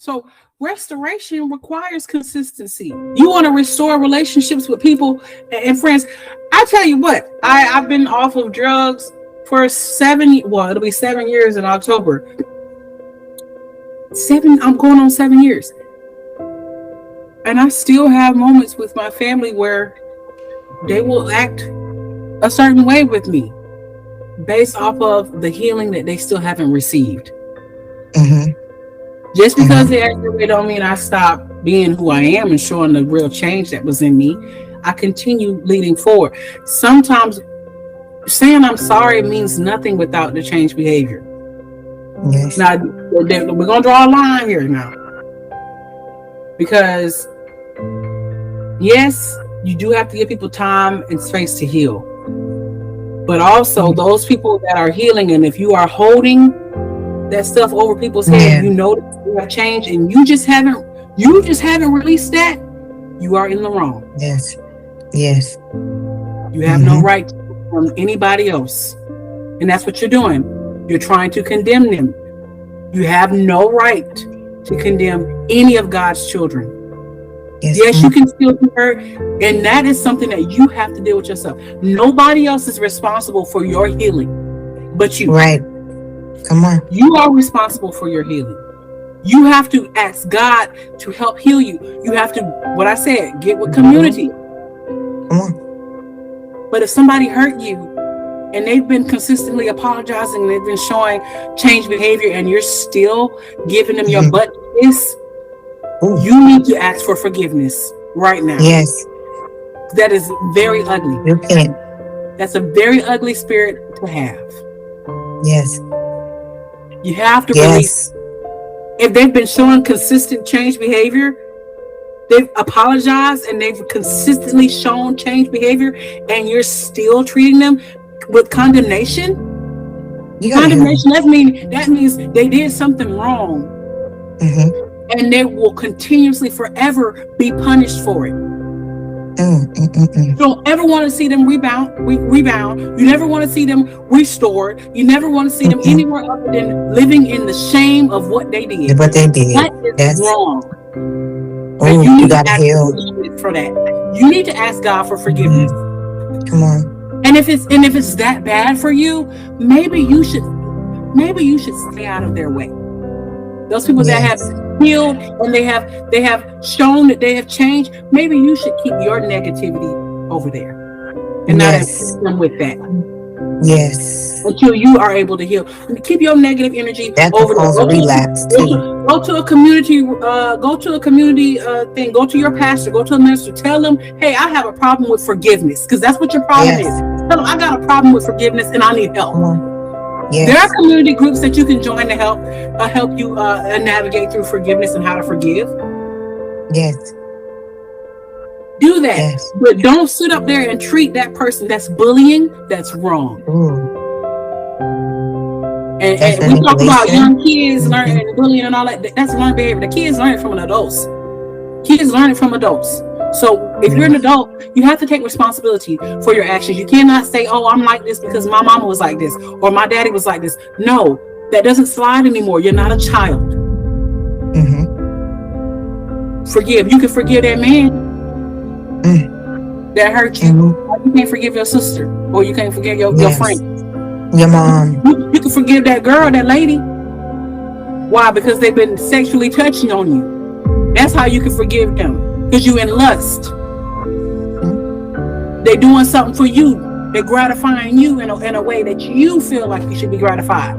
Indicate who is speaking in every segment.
Speaker 1: So restoration requires consistency. You want to restore relationships with people and friends. I tell you what, I've been off of drugs for it'll be 7 years in October. I'm going on 7 years. And I still have moments with my family where they will act a certain way with me based off of the healing that they still haven't received.
Speaker 2: Mm-hmm.
Speaker 1: Just because they act that way don't mean I stop being who I am and showing the real change that was in me. I continue leading forward. Sometimes saying I'm sorry means nothing without the change behavior.
Speaker 2: Yes.
Speaker 1: Now, we're going to draw a line here now. Because, yes, you do have to give people time and space to heal. But also, those people that are healing, and if you are holding that stuff over people's head, you know that you have changed, and you just haven't released that, you are in the wrong.
Speaker 2: Yes. Yes.
Speaker 1: You have no right from anybody else. And that's what you're doing. You're trying to condemn them. You have no right to condemn any of God's children. Yes, you can still be hurt, and that is something that you have to deal with yourself. Nobody else is responsible for your healing but you.
Speaker 2: Right. Come on.
Speaker 1: You are responsible for your healing. You have to ask God to help heal you. You have to, what I said, get with community.
Speaker 2: Come on.
Speaker 1: But if somebody hurt you and they've been consistently apologizing, and they've been showing change behavior, and you're still giving them your butt kiss, you need to ask for forgiveness right now.
Speaker 2: Yes.
Speaker 1: That is very ugly.
Speaker 2: Repent.
Speaker 1: That's a very ugly spirit to have.
Speaker 2: Yes.
Speaker 1: You have to release. If they've been showing consistent change behavior, they've apologized and they've consistently shown change behavior, and you're still treating them with condemnation. Condemnation, that means they did something wrong. And they will continuously forever be punished for it. You don't ever want to see them rebound. You never want to see them restored. You never want to see them anywhere other than living in the shame of what they did.
Speaker 2: What they did.
Speaker 1: That is wrong.
Speaker 2: Oh, you got to heal
Speaker 1: for that. You need to ask God for forgiveness.
Speaker 2: Come on.
Speaker 1: And if it's that bad for you, maybe you should stay out of their way. Those people that have healed and they have shown that they have changed, maybe you should keep your negativity over there and not assist them with that.
Speaker 2: Yes.
Speaker 1: Until you are able to heal. Keep your negative energy over there.
Speaker 2: Relapse too.
Speaker 1: Go to a community thing. Go to your pastor. Go to a minister. Tell them, hey, I have a problem with forgiveness, because that's what your problem is. Tell them, I got a problem with forgiveness and I need help. There are community groups that you can join to help you navigate through forgiveness and how to forgive.
Speaker 2: Yes.
Speaker 1: Do that, but don't sit up there and treat that person that's bullying. That's wrong. And we talk about young kids learning bullying and all that. That's learned behavior. The kids learn it from adults. Kids learn it from adults. So if you're an adult, you have to take responsibility for your actions. You cannot say, oh, I'm like this because my mama was like this or my daddy was like this. No, that doesn't slide anymore. You're not a child. Forgive. You can forgive that man that hurt you. You can't forgive your sister, or you can't forgive your friend.
Speaker 2: Your mom.
Speaker 1: You can forgive that girl, that lady. Why? Because they've been sexually touching on you. That's how you can forgive them. Because you in lust. They're doing something for you. They're gratifying you in a way that you feel like you should be gratified.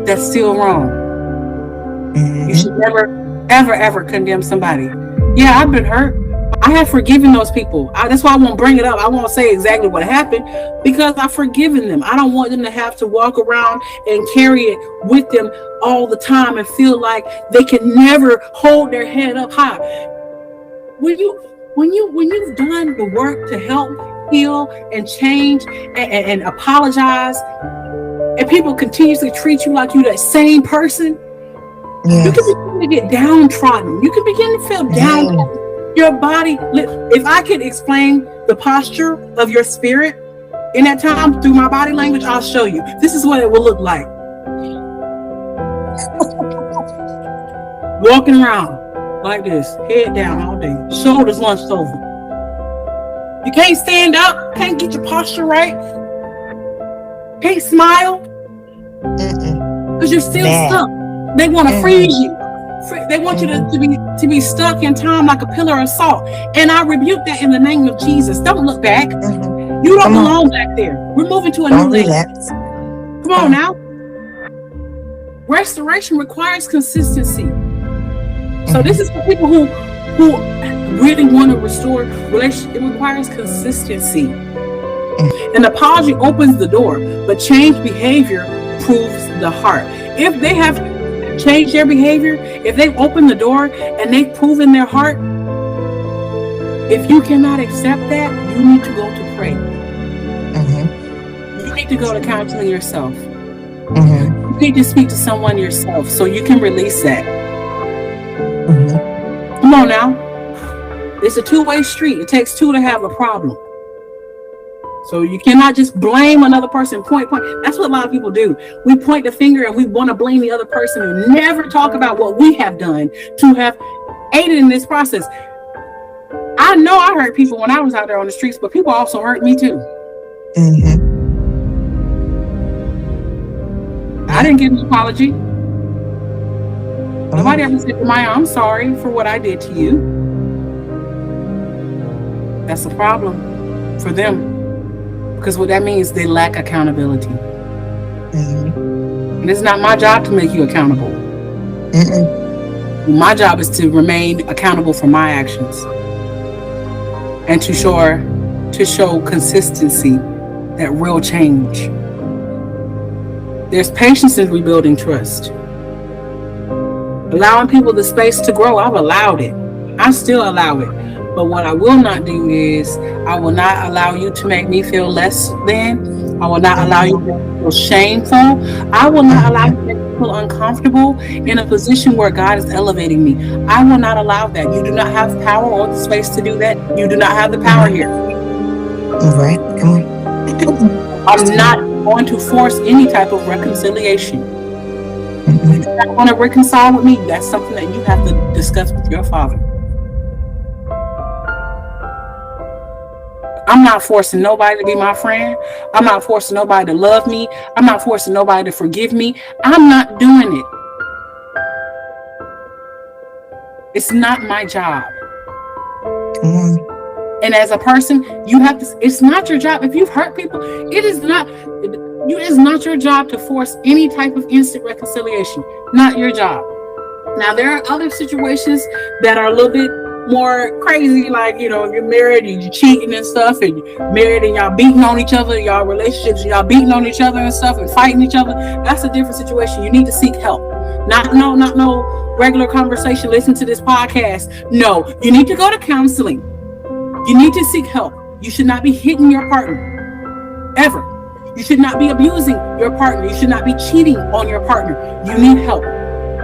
Speaker 1: That's still wrong. You should never, ever, ever condemn somebody. Yeah, I've been hurt. I have forgiven those people. That's why I won't bring it up. I won't say exactly what happened, because I've forgiven them. I don't want them to have to walk around and carry it with them all the time and feel like they can never hold their head up high. When you've done the work to help heal and change and apologize, and people continuously treat you like you're that same person, you can begin to get downtrodden. You can begin to feel downtrodden. Your body, if I could explain the posture of your spirit in that time through my body language, I'll show you. This is what it will look like. walking around like this, head down all day, shoulders lunched over. You can't stand up, can't get your posture right, can't smile, because you're still stuck. They want to freeze you. They want you to be stuck in time like a pillar of salt. And I rebuke that in the name of Jesus. Don't look back. You don't belong back there. We're moving to a new land. Come on now. Restoration requires consistency. So this is for people who really want to restore relationship. It requires consistency. An apology opens the door, but changed behavior proves the heart. If they have changed their behavior, if they've opened the door and they've proven their heart, if you cannot accept that, you need to go to pray. You need to go to counseling yourself. You need to speak to someone yourself so you can release that. Come on now. It's a two-way street. It takes two to have a problem. So you cannot just blame another person, point. That's what a lot of people do. We point the finger and we want to blame the other person and never talk about what we have done to have aided in this process. I know I hurt people when I was out there on the streets, but people also hurt me too. I didn't get an apology. Nobody ever said, Maya, I'm sorry for what I did to you. That's a problem for them. Because what that means, they lack accountability. And it's not my job to make you accountable. My job is to remain accountable for my actions. And to show consistency, that real change. There's patience in rebuilding trust. Allowing people the space to grow. I've allowed it. I still allow it. But what I will not do is, I will not allow you to make me feel less than. I will not allow you to feel shameful. I will not allow you to make me feel uncomfortable in a position where God is elevating me. I will not allow that. You do not have the power or the space to do that. You do not have the power here.
Speaker 2: All right, come on.
Speaker 1: I'm not going to force any type of reconciliation. If you do not want to reconcile with me, that's something that you have to discuss with your father. I'm not forcing nobody to be my friend. I'm not forcing nobody to love me. I'm not forcing nobody to forgive me. I'm not doing it. It's not my job. And as a person, you have to, it's not your job. If you've hurt people, it is not your job to force any type of instant reconciliation. Not your job. Now, there are other situations that are a little bit more crazy, like, if you're married and you're cheating and stuff, and you're married and y'all beating on each other, y'all relationships, y'all beating on each other and stuff and fighting each other. That's a different situation. You need to seek help. Not no regular conversation. Listen to this podcast. No, you need to go to counseling. You need to seek help. You should not be hitting your partner ever. You should not be abusing your partner. You should not be cheating on your partner. You need help.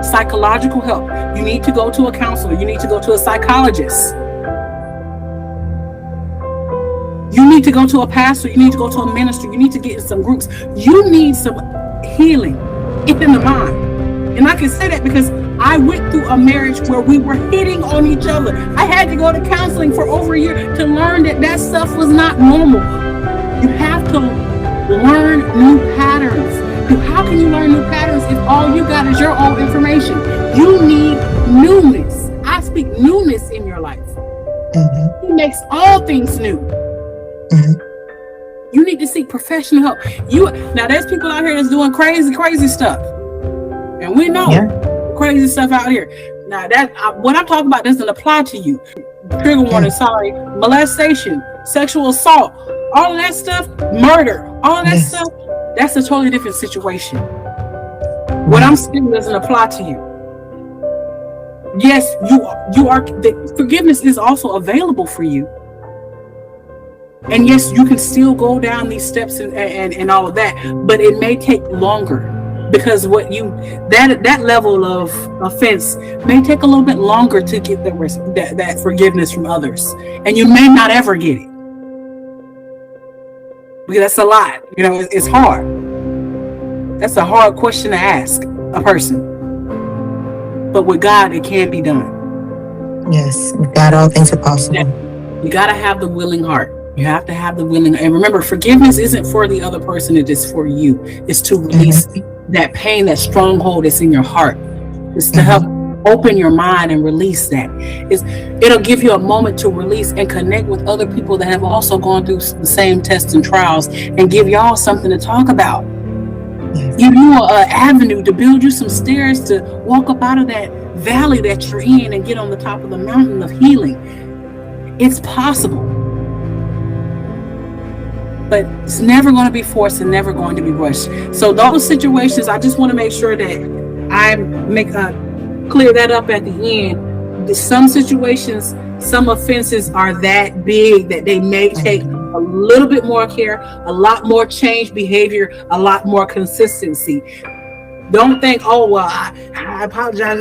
Speaker 1: Psychological help. You need to go to a counselor. You need to go to a psychologist. You need to go to a pastor. You need to go to a minister. You need to get in some groups. You need some healing in the mind. And I can say that because I went through a marriage where we were hitting on each other. I had to go to counseling for over a year to learn that stuff was not normal. You have to learn new patterns. How can you learn new patterns if all you got is your old information? You need newness. I speak newness in your life. He makes all things new. You need to seek professional help. Now there's people out here that's doing crazy stuff, and we know crazy stuff out here. Now what I'm talking about doesn't apply to you. Trigger warning, sorry. Molestation, sexual assault, all of that stuff, murder, all of that stuff. That's a totally different situation. What I'm saying doesn't apply to you. Yes, you are. The forgiveness is also available for you. And yes, you can still go down these steps and all of that, but it may take longer because that level of offense may take a little bit longer to get that forgiveness from others, and you may not ever get it. Because that's a lot, it's hard. That's a hard question to ask a person. But with God, it can be done.
Speaker 2: Yes, with God, all things are possible.
Speaker 1: You got to have the willing heart. You have to have the willing. And remember, forgiveness isn't for the other person. It is for you. It's to release that pain, that stronghold that's in your heart. It's to help open your mind and release that. It'll give you a moment to release and connect with other people that have also gone through the same tests and trials, and give y'all something to talk about. Give you an avenue to build you some stairs to walk up out of that valley that you're in and get on the top of the mountain of healing. It's possible. But it's never going to be forced and never going to be rushed. So those situations, I just want to make sure that I clear that up at the end. Some situations, some offenses are that big that they may take a little bit more care, a lot more change behavior, a lot more consistency. Don't think, oh, well, I apologize.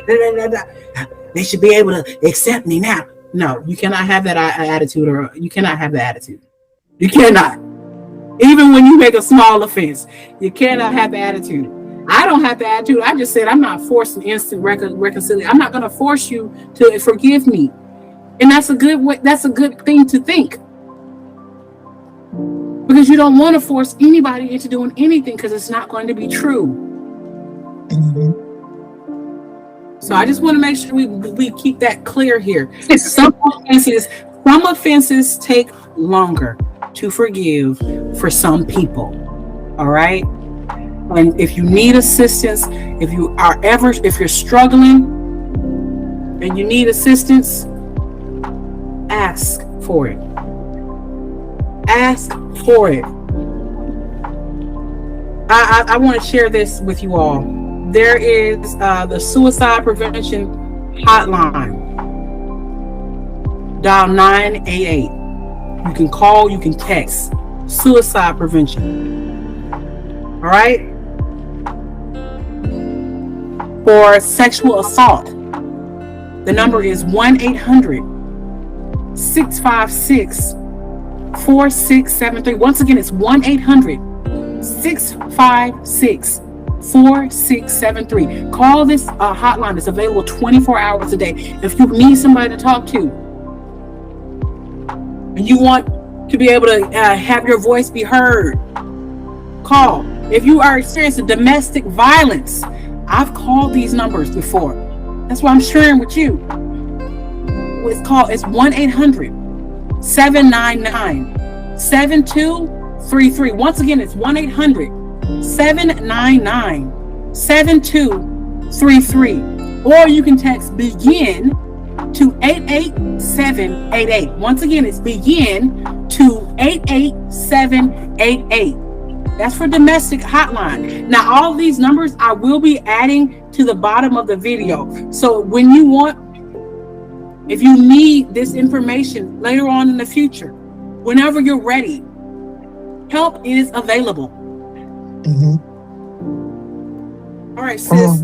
Speaker 1: They should be able to accept me now. No, you cannot have that attitude, or you cannot have the attitude. You cannot. Even when you make a small offense, you cannot have the attitude. I don't have the attitude. I just said I'm not forcing instant reconciliation. I'm not going to force you to forgive me, and that's a good way. That's a good thing to think, because you don't want to force anybody into doing anything, because it's not going to be true. So I just want to make sure we keep that clear here. Some offenses take longer to forgive for some people. All right. And if you need assistance, if you're struggling and you need assistance, ask for it. Ask for it. I want to share this with you all. There is the suicide prevention hotline. Dial 988. You can call, you can text. Suicide prevention. All right? For sexual assault, the number is 1-800-656-4673. Once again, it's 1-800-656-4673. Call this hotline. It's available 24 hours a day. If you need somebody to talk to, and you want to be able to have your voice be heard, call. If you are experiencing domestic violence, I've called these numbers before. That's why I'm sharing with you. It's 1-800-799-7233. Once again, it's 1-800-799-7233. Or you can text BEGIN to 88788. Once again, it's BEGIN to 88788. That's for domestic hotline. Now, all these numbers I will be adding to the bottom of the video. So when you want, if you need this information later on in the future, whenever you're ready, help is available. All right, sis,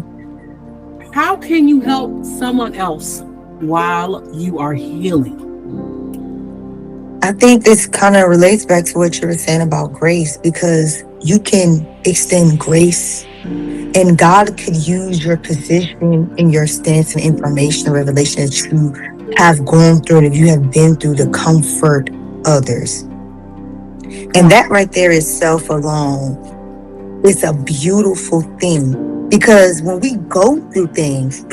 Speaker 1: how can you help someone else while you are healing?
Speaker 2: I think this kind of relates back to what you were saying about grace, because you can extend grace, and God could use your position and your stance and information and revelation that you have gone through, that you have been through, to comfort others. And that right there itself alone is a beautiful thing, because when we go through things,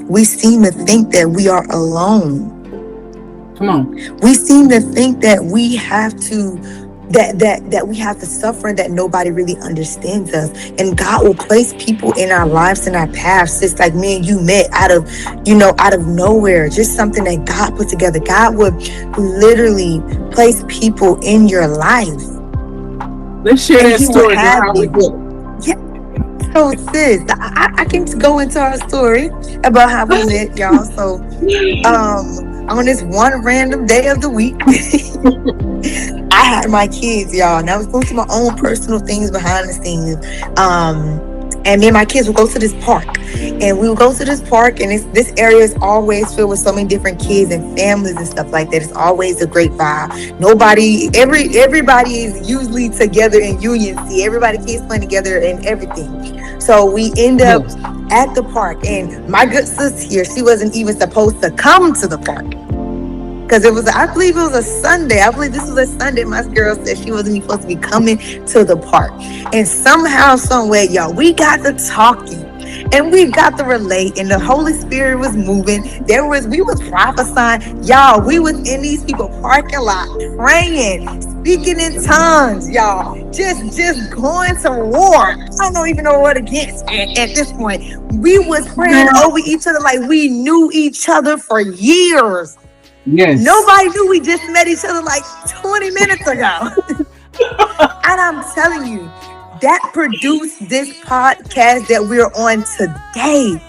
Speaker 2: we seem to think that we are alone.
Speaker 1: Come on.
Speaker 2: We seem to think that we have to that we have to suffer, and that nobody really understands us. And God will place people in our lives, in our paths, just like me and you met out of nowhere, just something that God put together. God would literally place people in your life.
Speaker 1: Let's share that story.
Speaker 2: Yeah. So sis, I can go into our story about how we met, y'all. So on this one random day of the week, I had my kids, y'all, and I was going through my own personal things behind the scenes. And me and my kids would go to this park, and we would go to this park, and this area is always filled with so many different kids and families and stuff like that. It's always a great vibe. Everybody is usually together in union. See, everybody kids playing together and everything. So we end up at the park, and my good sis here, she wasn't even supposed to come to the park. Because I believe it was a Sunday. I believe this was a Sunday. My girl said she wasn't even supposed to be coming to the park. And somehow, some way, y'all, we got to talking. And we got to relate. And the Holy Spirit was moving. We was prophesying. Y'all, we was in these people parking lot praying, speaking in tongues, y'all. Just going to war. I don't even know what against at this point. We was praying over each other like we knew each other for years.
Speaker 1: Yes.
Speaker 2: Nobody knew we just met each other like 20 minutes ago. And I'm telling you, that produced this podcast that we're on today.